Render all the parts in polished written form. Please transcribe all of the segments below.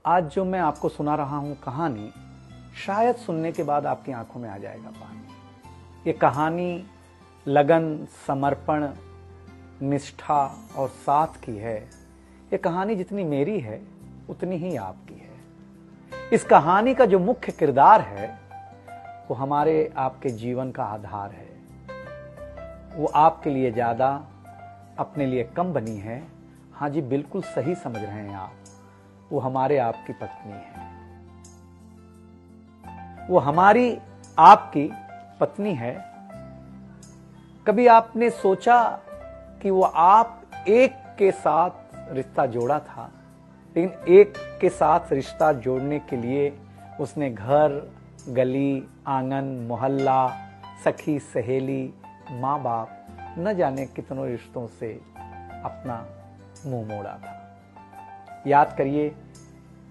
आज जो मैं आपको सुना रहा हूं कहानी, शायद सुनने के बाद आपकी आंखों में आ जाएगा पानी। ये कहानी लगन, समर्पण, निष्ठा और साथ की है। ये कहानी जितनी मेरी है उतनी ही आपकी है। इस कहानी का जो मुख्य किरदार है वो हमारे आपके जीवन का आधार है। वो आपके लिए ज्यादा, अपने लिए कम बनी है। हाँ जी, बिल्कुल सही समझ रहे हैं आप। वो हमारे आपकी पत्नी है। वो हमारी आपकी पत्नी है। कभी आपने सोचा कि वो आप एक के साथ रिश्ता जोड़ा था, लेकिन एक के साथ रिश्ता जोड़ने के लिए उसने घर, गली, आंगन, मोहल्ला, सखी, सहेली, माँ बाप, न जाने कितनों रिश्तों से अपना मुंह मोड़ा था। याद करिए,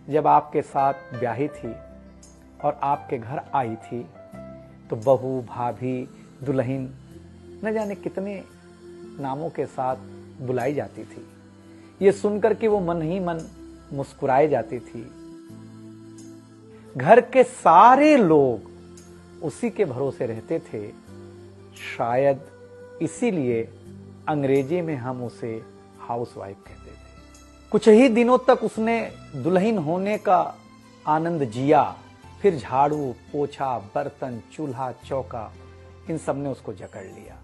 जब आपके साथ ब्याही थी और आपके घर आई थी तो बहू, भाभी, दुल्हन, न जाने कितने नामों के साथ बुलाई जाती थी। ये सुनकर के वो मन ही मन मुस्कुराए जाती थी। घर के सारे लोग उसी के भरोसे रहते थे। शायद इसीलिए अंग्रेजी में हम उसे हाउसवाइफ कहते थे। कुछ ही दिनों तक उसने दुल्हन होने का आनंद जिया। फिर झाड़ू, पोछा, बर्तन, चूल्हा, चौका, इन सब ने उसको जकड़ लिया।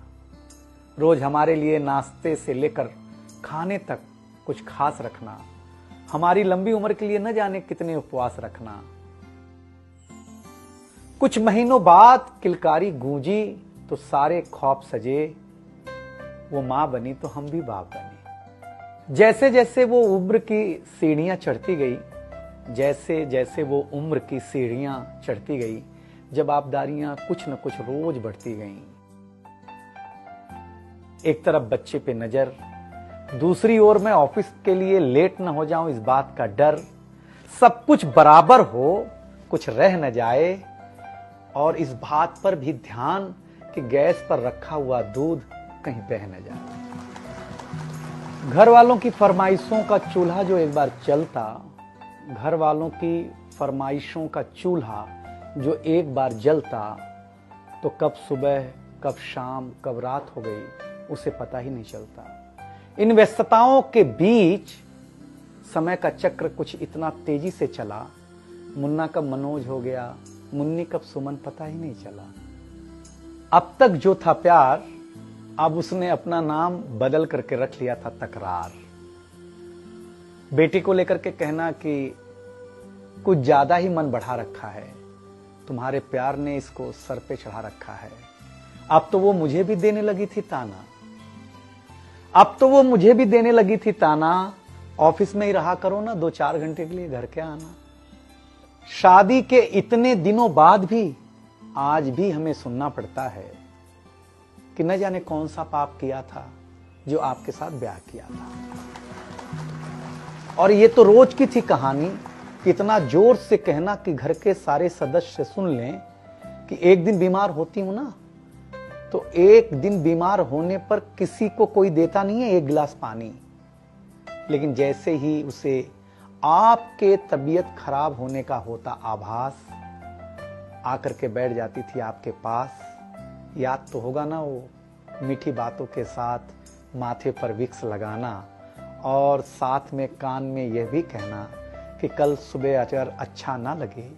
रोज हमारे लिए नाश्ते से लेकर खाने तक कुछ खास रखना, हमारी लंबी उम्र के लिए न जाने कितने उपवास रखना। कुछ महीनों बाद किलकारी गूंजी तो सारे ख्वाब सजे। वो मां बनी तो हम भी बाप बने। जैसे जैसे वो उम्र की सीढ़ियां चढ़ती गई, जैसे जैसे वो उम्र की सीढ़ियां चढ़ती गई, जवाबदारियां कुछ न कुछ रोज बढ़ती गईं। एक तरफ बच्चे पे नजर, दूसरी ओर मैं ऑफिस के लिए लेट न हो जाऊं इस बात का डर। सब कुछ बराबर हो, कुछ रह न जाए, और इस बात पर भी ध्यान कि गैस पर रखा हुआ दूध कहीं बह न जाए। घर वालों की फरमाइशों का चूल्हा जो एक बार चलता, घर वालों की फरमाइशों का चूल्हा जो एक बार जलता, तो कब सुबह, कब शाम, कब रात हो गई उसे पता ही नहीं चलता। इन व्यस्तताओं के बीच समय का चक्र कुछ इतना तेजी से चला, मुन्ना कब मनोज हो गया, मुन्नी कब सुमन, पता ही नहीं चला। अब तक जो था प्यार, अब उसने अपना नाम बदल करके रख लिया था तकरार। बेटी को लेकर के कहना कि कुछ ज्यादा ही मन बढ़ा रखा है, तुम्हारे प्यार ने इसको सर पे चढ़ा रखा है। अब तो वो मुझे भी देने लगी थी ताना, अब तो वो मुझे भी देने लगी थी ताना, ऑफिस में ही रहा करो ना, 2-4 घंटे के लिए घर के आना। शादी के इतने दिनों बाद भी आज भी हमें सुनना पड़ता है कि न जाने कौन सा पाप किया था जो आपके साथ ब्याह किया था। और ये तो रोज की थी कहानी। कितना जोर से कहना कि घर के सारे सदस्य सुन लें कि एक दिन बीमार होती हूं ना, तो एक दिन बीमार होने पर किसी को कोई देता नहीं है 1 गिलास पानी, लेकिन जैसे ही उसे आपके तबीयत खराब होने का होता आभास, आकर के बैठ जाती थी आपके पास। याद तो होगा ना, वो मीठी बातों के साथ माथे पर विक्स लगाना और साथ में कान में यह भी कहना कि कल सुबह अगर अच्छा ना लगे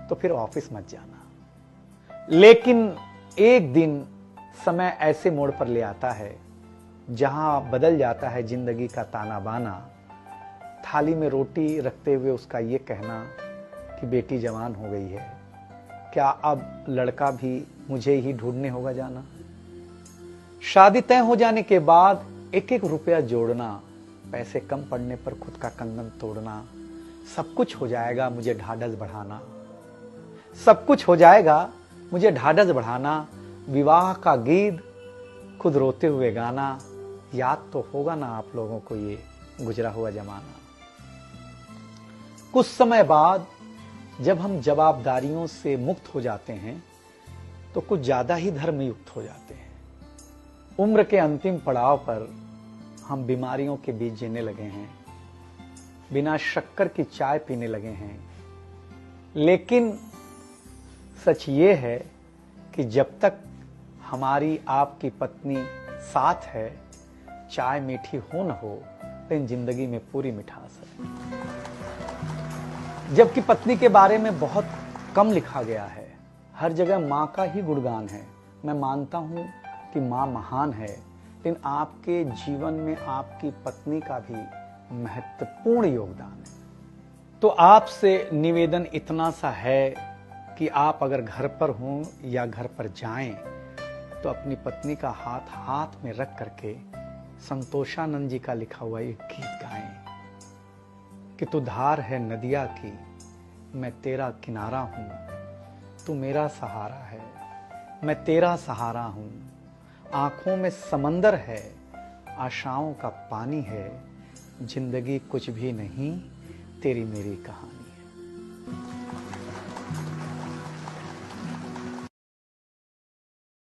तो फिर ऑफिस मत जाना। लेकिन एक दिन समय ऐसे मोड़ पर ले आता है जहां बदल जाता है जिंदगी का ताना बाना। थाली में रोटी रखते हुए उसका ये कहना कि बेटी जवान हो गई है, क्या अब लड़का भी मुझे ही ढूंढने होगा जाना। शादी तय हो जाने के बाद 1-1 रुपया जोड़ना, पैसे कम पड़ने पर खुद का कंगन तोड़ना, सब कुछ हो जाएगा मुझे ढाढ़स बढ़ाना, सब कुछ हो जाएगा मुझे ढाढ़स बढ़ाना। विवाह का गीत खुद रोते हुए गाना। याद तो होगा ना आप लोगों को ये गुजरा हुआ जमाना। कुछ समय बाद जब हम जवाबदारियों से मुक्त हो जाते हैं तो कुछ ज्यादा ही धर्मयुक्त हो जाते हैं। उम्र के अंतिम पड़ाव पर हम बीमारियों के बीच जीने लगे हैं। बिना शक्कर की चाय पीने लगे हैं। लेकिन सच ये है कि जब तक हमारी आपकी पत्नी साथ है, चाय मीठी हो न हो, लेकिन जिंदगी में पूरी मिठास है। जबकि पत्नी के बारे में बहुत कम लिखा गया है, हर जगह मां का ही गुणगान है। मैं मानता हूं कि मां महान है, लेकिन आपके जीवन में आपकी पत्नी का भी महत्वपूर्ण योगदान है। तो आपसे निवेदन इतना सा है कि आप अगर घर पर हों या घर पर जाएं तो अपनी पत्नी का हाथ हाथ में रख करके संतोषानंद जी का लिखा हुआ एक गीत गाएं कि तू धार है नदिया की, मैं तेरा किनारा हूं, तू मेरा सहारा है, मैं तेरा सहारा हूं। आंखों में समंदर है, आशाओं का पानी है, जिंदगी कुछ भी नहीं, तेरी मेरी कहानी।